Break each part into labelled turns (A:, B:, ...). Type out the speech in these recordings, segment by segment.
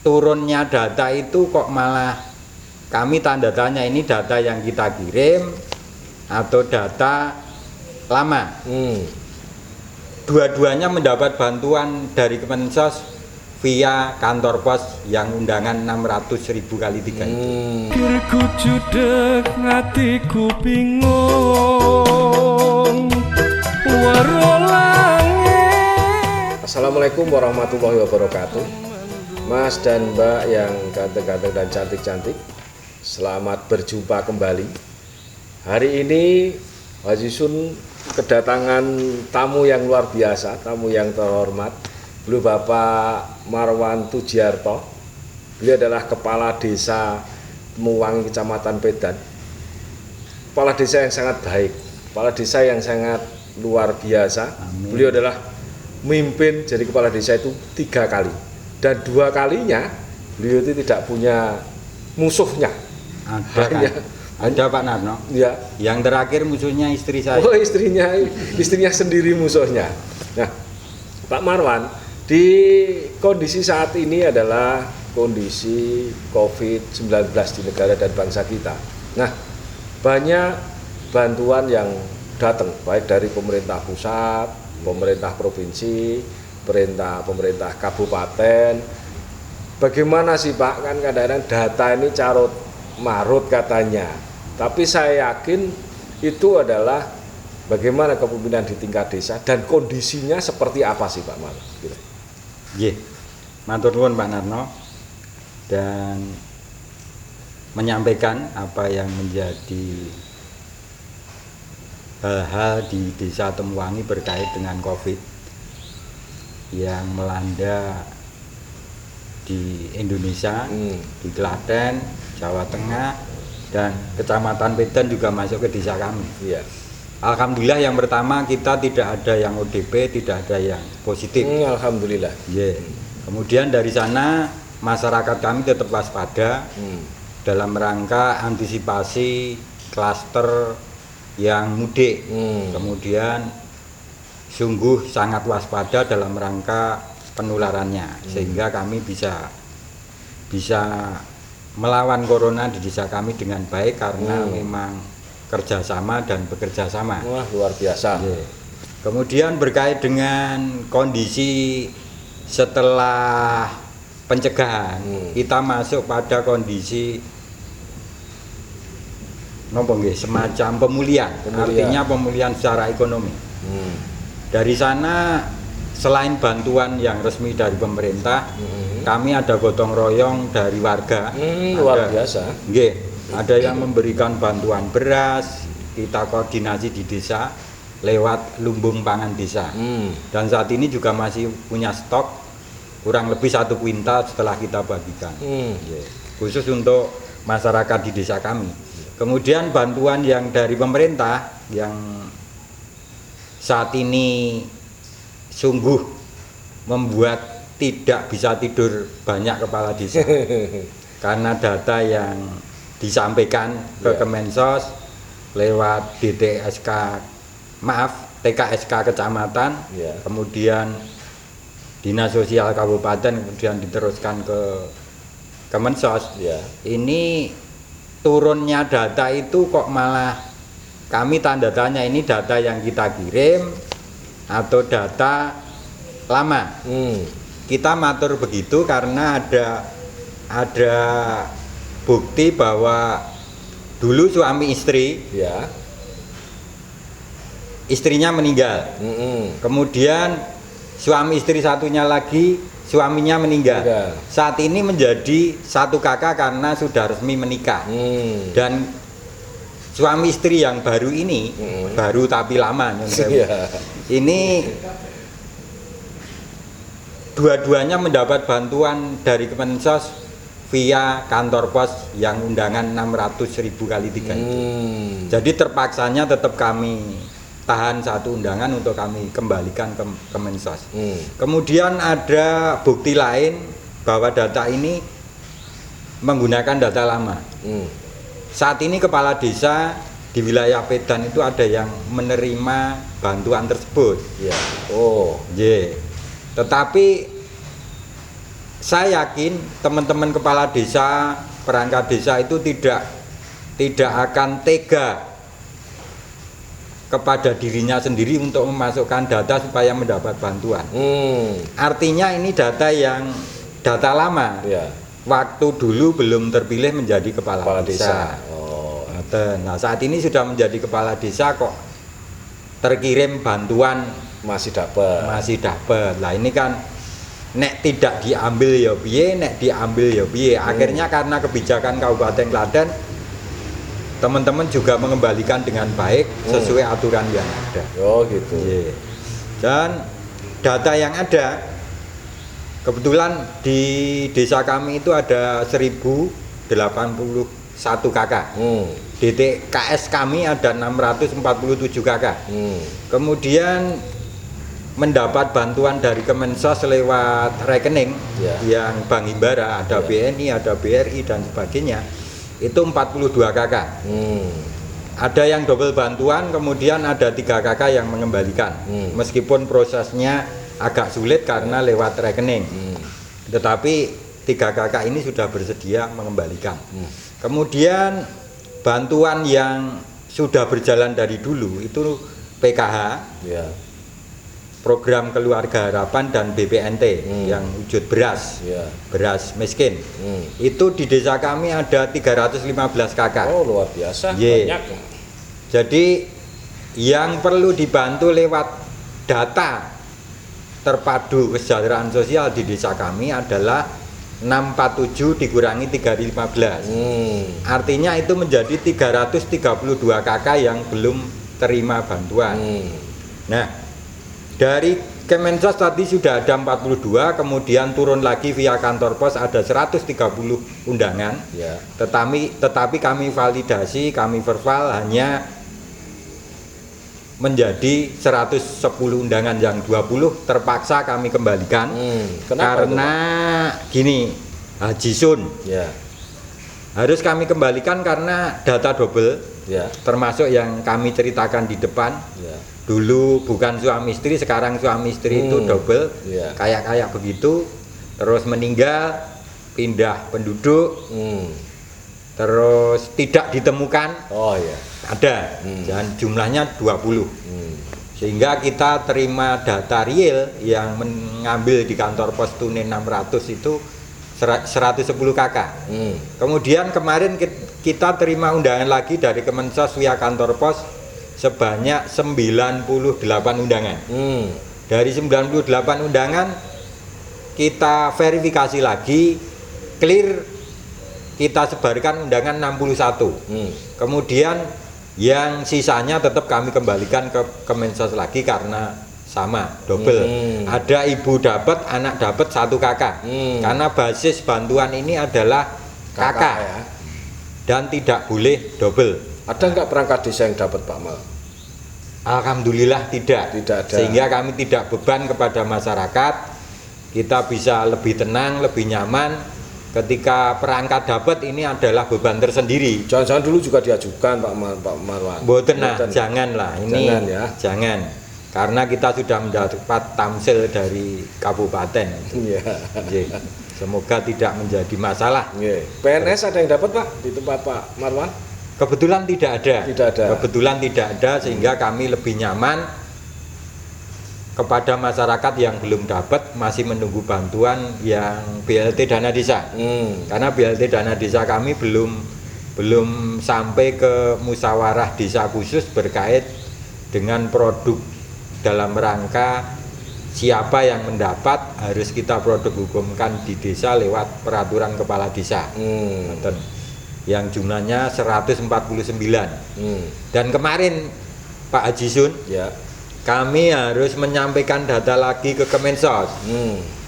A: turunnya data itu kok malah kami tanda tanya, ini data yang kita kirim atau data lama. Dua-duanya mendapat bantuan dari Kemensos via kantor pos yang undangan 600.000 kali 3 itu.
B: Pikirku judek, hatiku bingung, waro langit.
C: Assalamualaikum warahmatullahi wabarakatuh. Mas dan Mbak yang ganteng-ganteng dan cantik-cantik, selamat berjumpa kembali. Hari ini Haji Sun kedatangan tamu yang luar biasa, tamu yang terhormat. Beliau Bapak Marwan Tujiarto. Beliau adalah Kepala Desa Temuwangi Kecamatan Pedan. Kepala desa yang sangat baik, kepala desa yang sangat luar biasa.
A: Amin.
C: Beliau adalah memimpin jadi kepala desa itu 3 kali. Dan 2 kalinya beliau itu tidak punya musuhnya.
A: Ada kan? Ada Pak Narno.
C: Ya.
A: Yang terakhir musuhnya istri saya.
C: Oh, istrinya sendiri musuhnya. Nah, Pak Marwan, di kondisi saat ini adalah kondisi COVID-19 di negara dan bangsa kita. Nah, banyak bantuan yang datang, baik dari pemerintah pusat, pemerintah provinsi, pemerintah kabupaten. Bagaimana sih Pak? Kan kadang-kadang data ini carut marut katanya. Tapi saya yakin itu adalah bagaimana kepemimpinan di tingkat desa dan kondisinya seperti apa sih Pak Marwan?
A: Nggih. Matur nuwun Pak Narno, dan menyampaikan apa yang menjadi hal-hal di Desa Temuwangi berkait dengan COVID yang melanda di Indonesia, di Klaten, Jawa Tengah, dan Kecamatan Pedan juga masuk ke desa kami.
C: Iya.
A: Alhamdulillah yang pertama kita tidak ada yang ODP, tidak ada yang positif.
C: Alhamdulillah.
A: Yeah. Kemudian dari sana masyarakat kami tetap waspada dalam rangka antisipasi klaster yang mudik. Kemudian sungguh sangat waspada dalam rangka penularannya, sehingga kami bisa melawan corona di desa kami dengan baik karena memang kerjasama dan bekerja sama.
C: Wah, luar biasa.
A: Yeah. Kemudian berkait dengan kondisi setelah pencegahan, kita masuk pada kondisi semacam pemulihan, artinya pemulihan secara ekonomi. Dari sana selain bantuan yang resmi dari pemerintah, kami ada gotong royong dari warga.
C: Luar biasa.
A: Nggih, ada yang memberikan bantuan beras, kita koordinasi di desa lewat lumbung pangan desa. Dan saat ini juga masih punya stok kurang lebih 1 kuintal setelah kita bagikan. Khusus untuk masyarakat di desa kami. Kemudian bantuan yang dari pemerintah yang saat ini sungguh membuat tidak bisa tidur banyak kepala desa karena data yang disampaikan ke Kemensos lewat TKSK kecamatan, kemudian Dinas Sosial Kabupaten, kemudian diteruskan ke Kemensos. Ini turunnya data itu kok malah kami tanda tanya, ini data yang kita kirim atau data lama. Kita matur begitu karena ada bukti bahwa dulu suami istri, istrinya meninggal. Kemudian suami istri satunya lagi, suaminya meninggal. Saat ini menjadi 1 kakak karena sudah resmi menikah. Dan suami istri yang baru ini, baru tapi lama, ini dua-duanya mendapat bantuan dari Kemensos via kantor pos yang undangan 600.000 kali 3 itu. Jadi terpaksanya tetap kami tahan 1 undangan untuk kami kembalikan ke Kemensos. Kemudian ada bukti lain bahwa data ini menggunakan data lama. Saat ini kepala desa di wilayah Pedan itu ada yang menerima bantuan tersebut. Tetapi saya yakin teman-teman kepala desa, perangkat desa itu tidak akan tega kepada dirinya sendiri untuk memasukkan data supaya mendapat bantuan. Artinya ini data lama.
C: Ya.
A: Waktu dulu belum terpilih menjadi kepala desa.
C: Oh.
A: Nah, saat ini sudah menjadi kepala desa kok terkirim bantuan
C: Masih dapat.
A: Lah ini kan nek tidak diambil ya piye, nek diambil ya piye. Akhirnya karena kebijakan Kabupaten Klaten, teman-teman juga mengembalikan dengan baik sesuai aturan yang ada.
C: Oh gitu.
A: Yeah. Dan data yang ada, kebetulan di desa kami itu ada 1081 KK. DTKS kami ada 647 KK. Kemudian mendapat bantuan dari Kemensos lewat rekening yang Bank Himbara, ada BNI, ada BRI dan sebagainya. Itu 42 KK. Ada yang double bantuan, kemudian ada 3 KK yang mengembalikan. Meskipun prosesnya agak sulit karena lewat rekening. Tetapi 3 KK ini sudah bersedia mengembalikan. Kemudian bantuan yang sudah berjalan dari dulu itu PKH, program Keluarga Harapan dan BPNT yang wujud beras, beras miskin. Itu di desa kami ada 315 KK.
C: Oh luar biasa, banyak.
A: Jadi yang perlu dibantu lewat data terpadu kesejahteraan sosial di desa kami adalah 647 dikurangi 315. Artinya itu menjadi 332 KK yang belum terima bantuan. Nah, dari Kemensos tadi sudah ada 42, kemudian turun lagi via kantor pos ada 130 undangan. Tetapi kami validasi, kami verval hanya menjadi 110 undangan, yang 20 terpaksa kami kembalikan. Karena gini, Haji Sun harus kami kembalikan karena data double, termasuk yang kami ceritakan di depan. Dulu bukan suami istri, sekarang suami istri itu double, kayak begitu, terus meninggal, pindah penduduk, terus tidak ditemukan. Ada, dan jumlahnya 20. Sehingga kita terima data real yang mengambil di kantor pos tunai 600 itu 110 KK. Kemudian kemarin kita terima undangan lagi dari Kemensos via kantor pos sebanyak 98 undangan. Dari 98 undangan kita verifikasi lagi, clear, kita sebarkan undangan 61. Kemudian yang sisanya tetap kami kembalikan ke Kemensos lagi karena sama, double. Ada ibu dapat, anak dapat 1 KK. Karena basis bantuan ini adalah KK dan tidak boleh double.
C: Ada nggak perangkat desa yang dapat Pak Mal?
A: Alhamdulillah tidak
C: ada.
A: Sehingga kami tidak beban kepada masyarakat. Kita bisa lebih tenang, lebih nyaman. Ketika perangkat dapat, ini adalah beban tersendiri.
C: Jangan-jangan dulu juga diajukan Pak Marwan.
A: Janganlah ini. Jangan. Karena kita sudah mendapat tamsil dari kabupaten. Semoga tidak menjadi masalah.
C: PNS ada yang dapat Pak di tempat Pak Marwan?
A: Kebetulan tidak ada. Kebetulan tidak ada, sehingga kami lebih nyaman. Kepada masyarakat yang belum dapat, masih menunggu bantuan yang BLT dana desa. Karena BLT dana desa kami belum sampai ke musyawarah desa khusus berkait dengan produk dalam rangka siapa yang mendapat harus kita produk hukumkan di desa lewat peraturan kepala desa. Yang jumlahnya 149. Dan kemarin Pak Haji Sun, kami harus menyampaikan data lagi ke Kemensos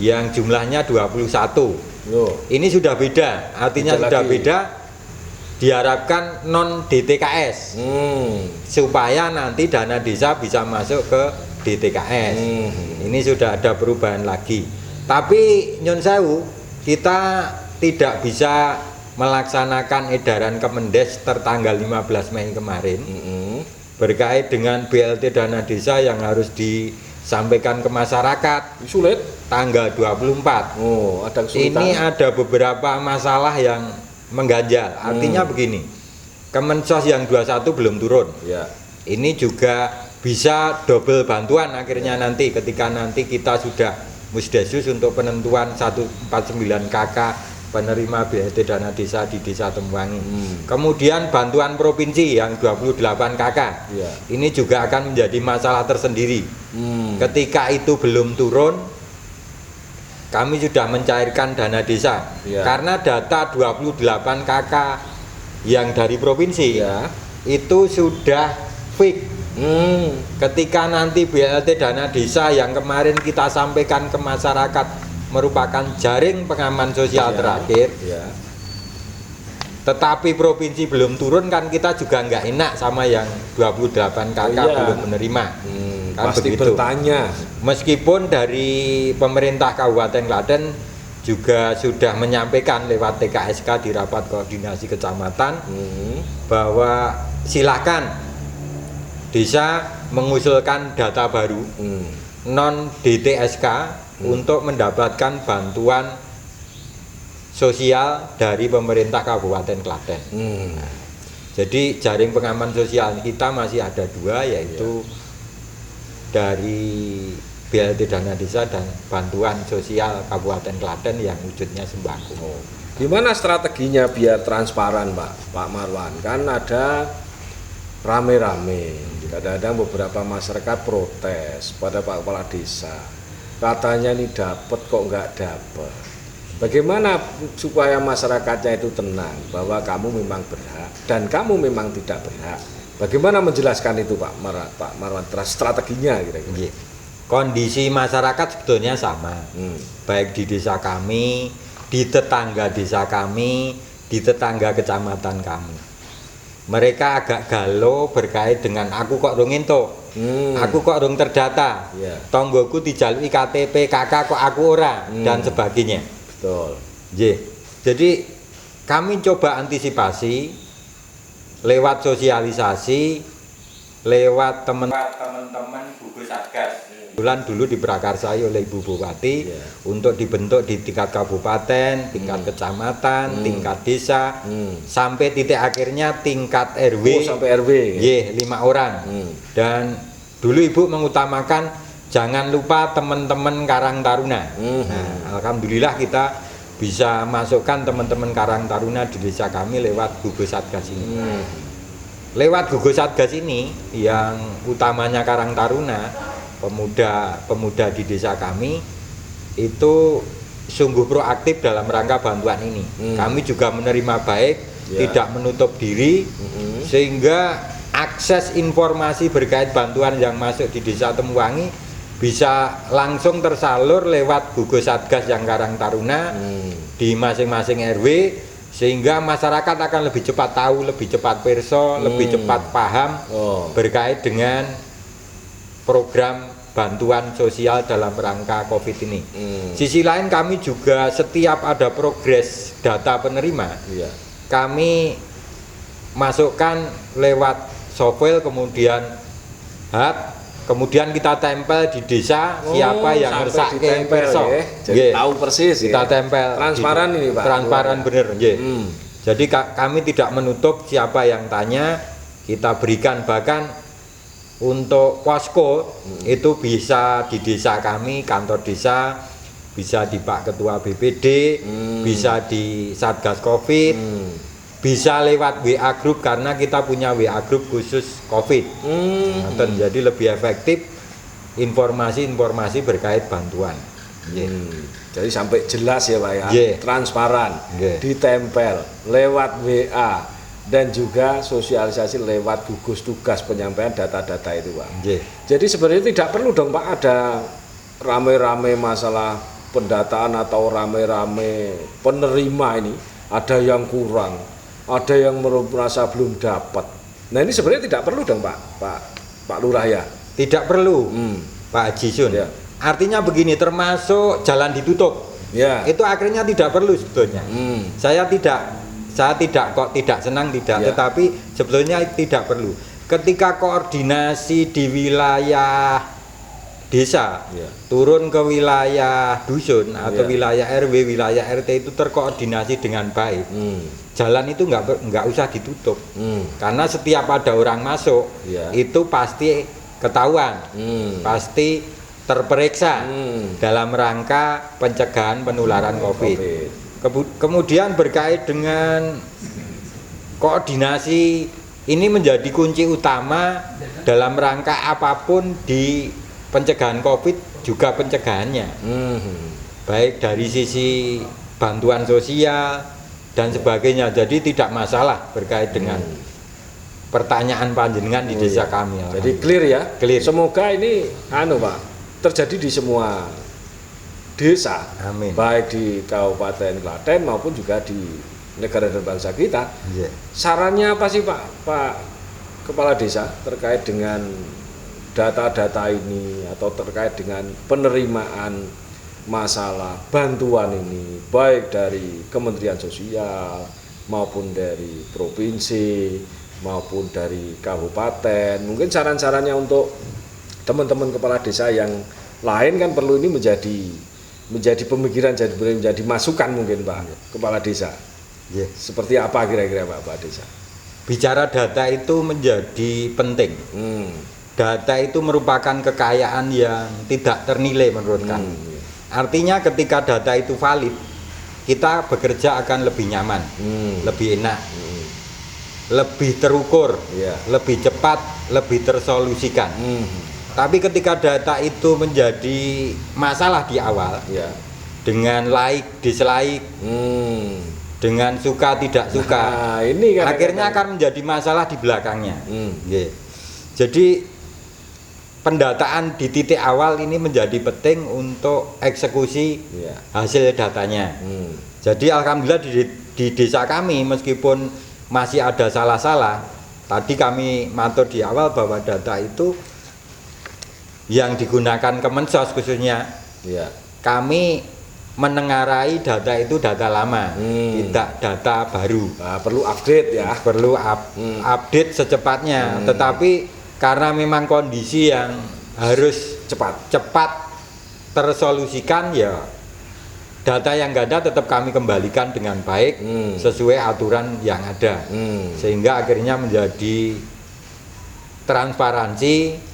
A: yang jumlahnya 21. Ini sudah beda, artinya sudah beda. Diharapkan non DTKS supaya nanti dana desa bisa masuk ke DTKS. Ini sudah ada perubahan lagi. Tapi Nyun Sewu, kita tidak bisa melaksanakan edaran Kemendes tertanggal 15 Mei kemarin. Berkait dengan BLT dana desa yang harus sampaikan ke masyarakat
C: Sulit.
A: tanggal 24.
C: Oh, ada kesulitan.
A: Ini ada beberapa masalah yang mengganjal. Artinya begini, Kemensos yang 21 belum turun.
C: Ya.
A: Ini juga bisa double bantuan akhirnya nanti ketika nanti kita sudah Musdesus untuk penentuan 149 KK penerima BLT dana desa di Desa Temuwangi. Kemudian bantuan provinsi yang 28 KK.
C: Ya.
A: Ini juga akan menjadi masalah tersendiri. Ketika itu belum turun, kami sudah mencairkan dana desa.
C: Ya.
A: Karena data 28 KK yang dari provinsi
C: Ya.
A: itu sudah fix. Ketika nanti BLT dana desa yang kemarin kita sampaikan ke masyarakat merupakan jaring pengaman sosial terakhir, tetapi provinsi belum turun, kan kita juga nggak enak sama yang 28 KK belum menerima. Kan
C: Pasti
A: begitu.
C: bertanya.
A: Meskipun dari pemerintah Kabupaten Klaten juga sudah menyampaikan lewat TKSK di rapat koordinasi kecamatan bahwa silakan desa mengusulkan data baru non DTSK untuk mendapatkan bantuan sosial dari pemerintah Kabupaten Klaten. Jadi jaring pengaman sosial kita masih ada 2, yaitu dari BLT dana desa dan bantuan sosial Kabupaten Klaten yang wujudnya sembako.
C: Gimana strateginya biar transparan, Pak Marwan? Kan ada rame-rame, kadang-kadang beberapa masyarakat protes pada Pak Kepala Desa, katanya ini dapat kok nggak dapat. Bagaimana supaya masyarakatnya itu tenang bahwa kamu memang berhak dan kamu memang tidak berhak? Bagaimana menjelaskan itu, Pak Marwan? Strateginya kira-kira?
A: Kondisi masyarakat sebetulnya sama, baik di desa kami, di tetangga desa kami, di tetangga kecamatan kami. Mereka agak galau berkait dengan aku kok rong entuk, aku kok rong terdata, tonggoku dijalui KTP KK kok aku ora, dan sebagainya.
C: Betul.
A: Jadi kami coba antisipasi lewat sosialisasi, lewat teman-teman gugus satgas. Bulan dulu diprakarsai oleh Ibu Bupati untuk dibentuk di tingkat kabupaten, tingkat kecamatan, tingkat desa, sampai titik akhirnya tingkat RW.
C: Sampai RW.
A: 5 orang. Dan dulu Ibu mengutamakan jangan lupa teman-teman Karang Taruna. Nah, alhamdulillah kita bisa masukkan teman-teman Karang Taruna di desa kami lewat gugus satgas ini. Lewat gugus satgas ini yang utamanya Karang Taruna, pemuda di desa kami itu sungguh proaktif dalam rangka bantuan ini. Kami juga menerima baik, tidak menutup diri, sehingga akses informasi berkait bantuan yang masuk di Desa Temuwangi bisa langsung tersalur lewat gugus satgas yang Karang Taruna di masing-masing RW, sehingga masyarakat akan lebih cepat tahu, lebih cepat perso, lebih cepat paham berkait dengan program bantuan sosial dalam rangka COVID ini. Sisi lain kami juga setiap ada progres data penerima, kami masukkan lewat software, kemudian hub, kemudian kita tempel di desa siapa yang ngersake perso.
C: Jadi tahu persis
A: kita tempel.
C: Transparan ini, Pak.
A: Transparan bener, Jadi kami tidak menutup siapa yang tanya, kita berikan. Bahkan untuk posko itu bisa di desa kami, kantor desa, bisa di Pak Ketua BPD, bisa di Satgas Covid, bisa lewat WA Group karena kita punya WA Group khusus Covid. Jadi lebih efektif informasi-informasi berkait bantuan.
C: Jadi sampai jelas ya, Pak ya, transparan, ditempel lewat WA. Dan juga sosialisasi lewat gugus tugas penyampaian data-data itu, Pak. Jadi sebenarnya tidak perlu dong, Pak, ada rame-rame masalah pendataan atau rame-rame penerima ini. Ada yang kurang, ada yang merasa belum dapat. Nah ini sebenarnya tidak perlu dong, Pak Lurah ya? Tidak perlu, Pak Haji Sun. Artinya begini, termasuk jalan ditutup. Itu akhirnya tidak perlu sebetulnya. Saya tidak senang, tetapi sebetulnya tidak perlu. Ketika koordinasi di wilayah
A: desa
C: Iya.
A: turun ke wilayah dusun atau
C: Iya.
A: wilayah RW, wilayah RT itu terkoordinasi dengan baik. Jalan itu nggak usah ditutup, karena setiap ada orang masuk
C: Iya.
A: itu pasti ketahuan, pasti terperiksa dalam rangka pencegahan penularan COVID. Kemudian berkait dengan koordinasi ini menjadi kunci utama dalam rangka apapun di pencegahan COVID, juga pencegahannya. Baik dari sisi bantuan sosial dan sebagainya. Jadi tidak masalah berkait dengan pertanyaan panjenengan di desa kami.
C: Jadi clear ya.
A: Clear.
C: Semoga ini Pak, terjadi di semua desa.
A: Amin.
C: Baik di Kabupaten Klaten maupun juga di negara dan bangsa kita.
A: Iya.
C: Sarannya apa sih Pak Kepala Desa terkait dengan data-data ini atau terkait dengan penerimaan masalah bantuan ini baik dari Kementerian Sosial maupun dari provinsi maupun dari kabupaten. Mungkin saran-sarannya untuk teman-teman kepala desa yang lain kan perlu ini menjadi pemikiran, menjadi masukan mungkin Pak Kepala Desa.
A: Yeah.
C: Seperti apa kira-kira Pak Desa?
A: Bicara data itu menjadi penting. Data itu merupakan kekayaan yang tidak ternilai menurut kami. Artinya ketika data itu valid, kita bekerja akan lebih nyaman, lebih enak, lebih terukur, lebih cepat, lebih tersolusikan. Tapi ketika data itu menjadi masalah di awal, dengan like, dislike, dengan suka tidak suka, ini akhirnya akan menjadi masalah di belakangnya. Jadi pendataan di titik awal ini menjadi penting untuk eksekusi hasil datanya. Jadi alhamdulillah di desa kami meskipun masih ada salah-salah, tadi kami matur di awal bahwa data itu yang digunakan Kemensos khususnya, kami menengarai data itu data lama, tidak data baru.
C: Nah, perlu update ya.
A: Perlu update secepatnya. Tetapi karena memang kondisi yang harus cepat tersolusikan, ya data yang ada tetap kami kembalikan dengan baik sesuai aturan yang ada, sehingga akhirnya menjadi transparansi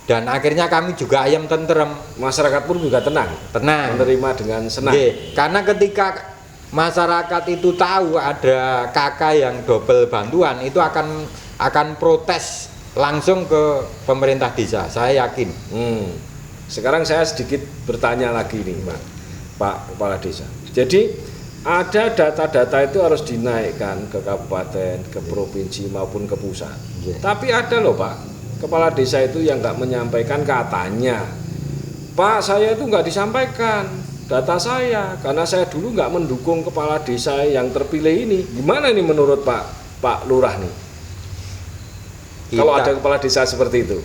A: dan akhirnya kami juga ayam tentrem,
C: masyarakat pun juga tenang menerima dengan senang.
A: Karena ketika masyarakat itu tahu ada kakak yang double bantuan, itu akan protes langsung ke pemerintah desa, saya yakin.
C: Sekarang saya sedikit bertanya lagi nih Pak Kepala Desa. Jadi ada data-data itu harus dinaikkan ke kabupaten, ke provinsi maupun ke pusat. Tapi ada loh Pak Kepala Desa itu yang nggak menyampaikan, katanya Pak saya itu nggak disampaikan data saya karena saya dulu nggak mendukung kepala desa yang terpilih ini. Gimana nih menurut Pak Lurah nih? Kalau ada kepala desa seperti itu?